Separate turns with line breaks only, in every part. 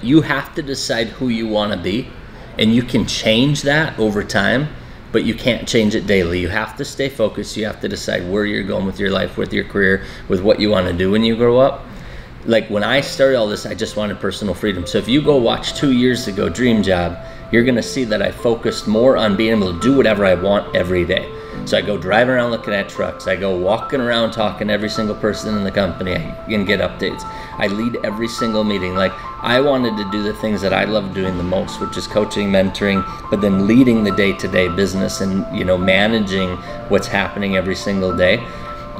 You have to decide who you want to be, and you can change that over time, but you can't change it daily. You have to stay focused. You have to decide where you're going with your life, with your career, with what you want to do when you grow up. Like when I started all this, I just wanted personal freedom. So if you go watch 2 years ago Dream Job, you're gonna see that I focused more on being able to do whatever I want every day. So I go driving around looking at trucks. I go walking around talking to every single person in the company and get updates. I lead every single meeting. Like I wanted to do the things that I love doing the most, which is coaching, mentoring, but then leading the day-to-day business and managing what's happening every single day.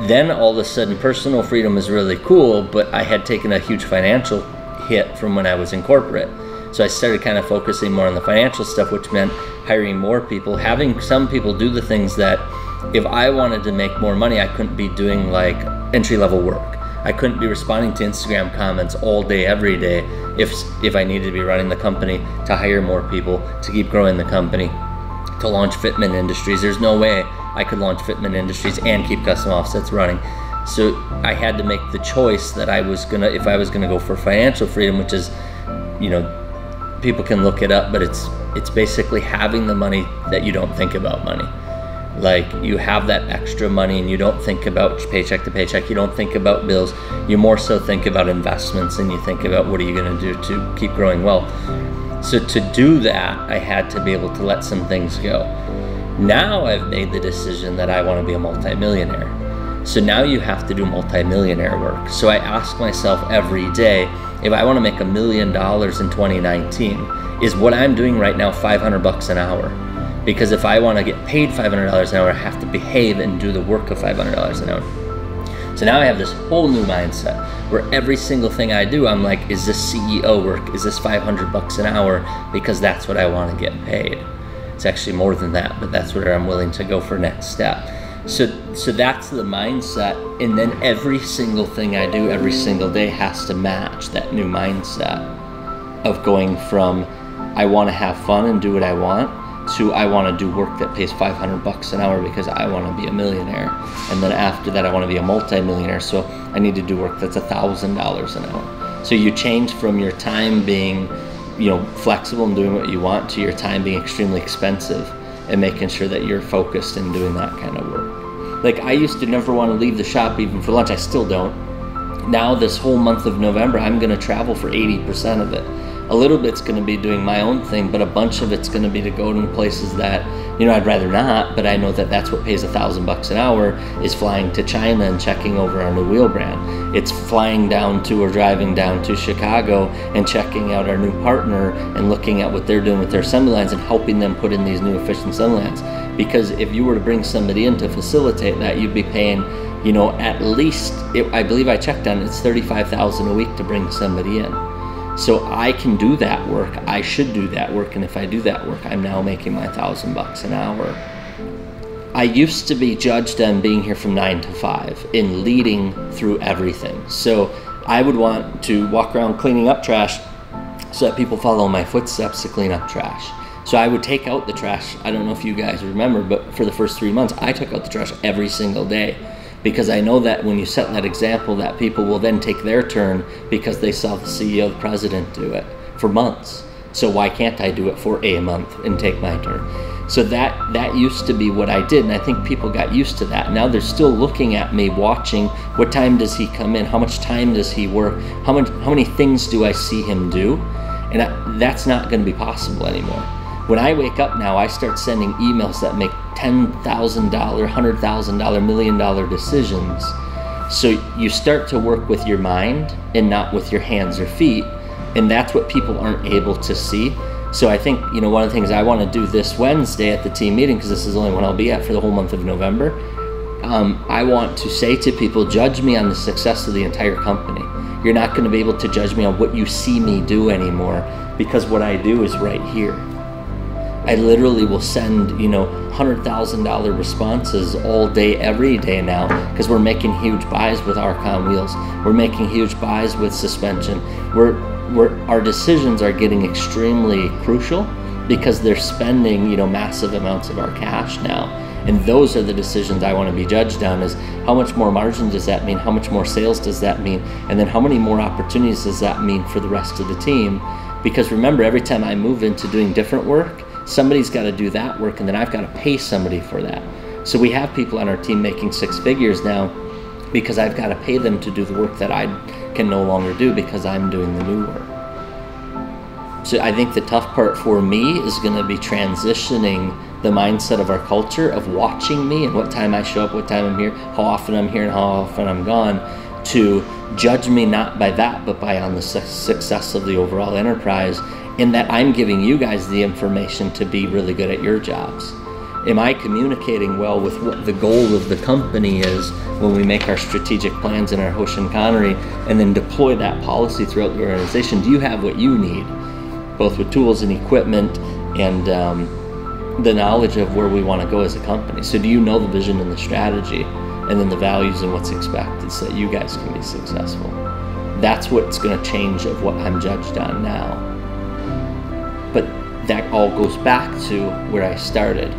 Then all of a sudden personal freedom is really cool, but I had taken a huge financial hit from when I was in corporate. So I started kind of focusing more on the financial stuff, which meant hiring more people, having some people do the things that if I wanted to make more money, I couldn't be doing like entry-level work. I couldn't be responding to Instagram comments all day, every day, if I needed to be running the company, to hire more people, to keep growing the company, to launch Fitment Industries. There's no way I could launch Fitment Industries and keep Custom Offsets running. So I had to make the choice that if I was gonna go for financial freedom, which is, people can look it up, but it's basically having the money that you don't think about money. Like you have that extra money and you don't think about paycheck to paycheck, you don't think about bills, you more so think about investments and you think about what are you gonna do to keep growing wealth. So to do that, I had to be able to let some things go. Now I've made the decision that I wanna be a multimillionaire. So now you have to do multimillionaire work. So I ask myself every day, if I wanna make $1 million in 2019, is what I'm doing right now $500 an hour? Because if I wanna get paid $500 an hour, I have to behave and do the work of $500 an hour. So now I have this whole new mindset where every single thing I do, I'm like, is this CEO work? Is this $500 an hour? Because that's what I wanna get paid. It's actually more than that, but that's where I'm willing to go for next step. So that's the mindset, and then every single thing I do every single day has to match that new mindset of going from I want to have fun and do what I want to I want to do work that pays $500 an hour because I want to be a millionaire, and then after that I want to be a multimillionaire, so I need to do work that's $1,000 an hour. So you change from your time being flexible and doing what you want to your time being extremely expensive and making sure that you're focused and doing that kind of work. Like I used to never want to leave the shop even for lunch. I still don't. Now this whole month of November, I'm going to travel for 80% of it. A little bit's going to be doing my own thing, but a bunch of it's going to be to go to places that, I'd rather not, but I know that that's what pays $1,000 an hour, is flying to China and checking over our new wheel brand. It's flying down to or driving down to Chicago and checking out our new partner and looking at what they're doing with their assembly lines and helping them put in these new efficient assembly lines. Because if you were to bring somebody in to facilitate that, you'd be paying, at least, I believe I checked on it, it's $35,000 a week to bring somebody in. So I can do that work, I should do that work, and if I do that work, I'm now making my $1,000 an hour. I used to be judged on being here from 9 to 5 and leading through everything. So I would want to walk around cleaning up trash so that people follow my footsteps to clean up trash. So I would take out the trash. I don't know if you guys remember, but for the first 3 months, I took out the trash every single day, because I know that when you set that example, that people will then take their turn because they saw the CEO, the president do it for months. So why can't I do it for a month and take my turn? So that used to be what I did, and I think people got used to that. Now they're still looking at me, watching what time does he come in, how much time does he work, how many things do I see him do, and that's not going to be possible anymore. When I wake up now, I start sending emails that make $10,000, $100,000, $1 million decisions. So you start to work with your mind and not with your hands or feet, and that's what people aren't able to see. So I think, one of the things I want to do this Wednesday at the team meeting, because this is the only one I'll be at for the whole month of November, I want to say to people, judge me on the success of the entire company. You're not going to be able to judge me on what you see me do anymore, because what I do is right here. I literally will send, $100,000 responses all day, every day now, because we're making huge buys with Archon wheels. We're making huge buys with suspension. Our decisions are getting extremely crucial because they're spending, massive amounts of our cash now. And those are the decisions I want to be judged on, is how much more margin does that mean? How much more sales does that mean? And then how many more opportunities does that mean for the rest of the team? Because remember, every time I move into doing different work, somebody's got to do that work, and then I've got to pay somebody for that. So we have people on our team making 6 figures now because I've got to pay them to do the work that I can no longer do because I'm doing the new work. So I think the tough part for me is going to be transitioning the mindset of our culture of watching me and what time I show up, what time I'm here, how often I'm here and how often I'm gone, to judge me not by that, but by on the success of the overall enterprise, in that I'm giving you guys the information to be really good at your jobs. Am I communicating well with what the goal of the company is when we make our strategic plans in our Hoshin Kanri and then deploy that policy throughout the organization? Do you have what you need, both with tools and equipment and the knowledge of where we want to go as a company? So do you know the vision and the strategy and then the values and what's expected so that you guys can be successful? That's what's going to change of what I'm judged on now. But that all goes back to where I started.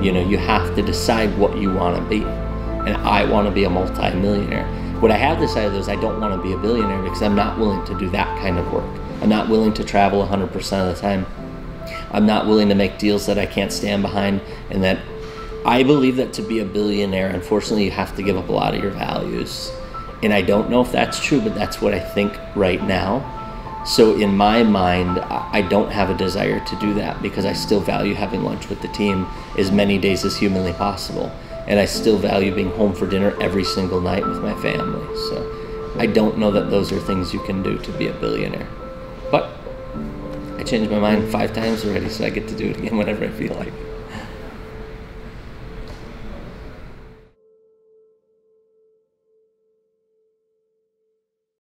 You know, you have to decide what you want to be. And I want to be a multi-millionaire. What I have decided is I don't want to be a billionaire because I'm not willing to do that kind of work. I'm not willing to travel 100% of the time. I'm not willing to make deals that I can't stand behind, and that I believe that to be a billionaire, unfortunately, you have to give up a lot of your values. And I don't know if that's true, but that's what I think right now. So in my mind, I don't have a desire to do that because I still value having lunch with the team as many days as humanly possible. And I still value being home for dinner every single night with my family. So I don't know that those are things you can do to be a billionaire. But I changed my mind 5 times already, so I get to do it again whenever I feel like it.